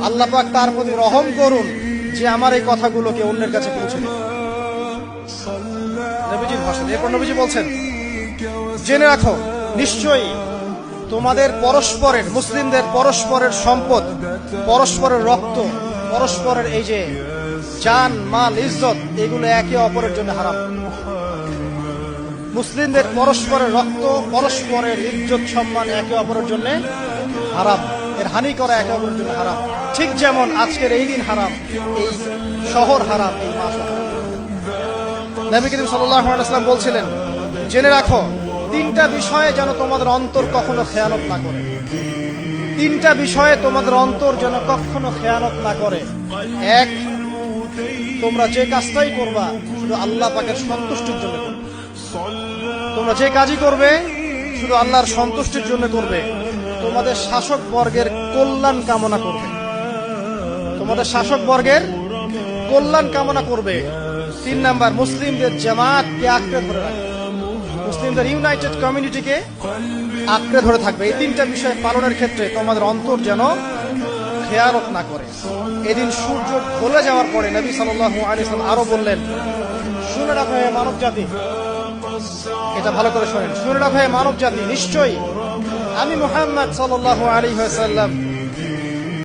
আল্লাহ পাক তার প্রতি রহম করুন যে আমার এই কথাগুলোকে অন্যের কাছে পৌঁছে দেয়। নবীজির ভাষণ। এরপর নবীজি বলছেন, জেনে রাখো নিশ্চয়ই তোমাদের পরস্পরের, মুসলিমদের পরস্পরের সম্পদ, পরস্পরের রক্ত, পরস্পরের এই যে জান মাল ইজ্জত, এগুলো একে অপরের জন্য হারাম। মুসলিমদের পরস্পরের রক্ত, পরস্পরের ইজ্জত সম্মান একে অপরের জন্য হারাম, এর হানি করা একে অপরের জন্য হারাম। ঠিক যেমন আজকের এই দিন হারাম, এই শহর হারাম, এই মাস হারাম। নবী করিম সাল্লাল্লাহু আলাইহি ওয়াসাল্লাম বলছিলেন, জেনে রাখো তিনটা বিষয়ে যেন তোমাদের অন্তর কখনো খেয়ানত না করে। তিনটা বিষয়ে তোমাদের অন্তর যেন কখনো খেয়ানত না করে। এক, তোমরা যে কাজটাই করবা শুধু আল্লাহ পাকের সন্তুষ্টির জন্য করবে। তোমরা যে কাজই করবে শুধু আল্লাহর সন্তুষ্টির জন্য করবে। তোমাদের শাসক বর্গের কল্যাণ কামনা করবে। তোমাদের শাসক বর্গের কল্যাণ কামনা করবে। 3 নাম্বার, মুসলিমদের জামাতকে আঁকড়ে ধরে রাখবে। মুসলিমদের ইউনাইটেড কমিউনিটিকে আঁকড়ে ধরে থাকবে। এই তিনটা বিষয় পালনের ক্ষেত্রে তোমাদের অন্তর যেন খেয়ালত না করে। এদিন সূর্য ঢলে যাওয়ার পরে নবী সাল্লাল্লাহু আলাইহি ওয়াসাল্লাম আরো বললেন, শুনে রাখো হে মানব জাতি, এটা ভালো করে শোনেন, শুনে রাখো হে মানব জাতি, নিশ্চয়ই আমি মুহাম্মদ সাল্লাল্লাহু আলাইহি ওয়াসাল্লাম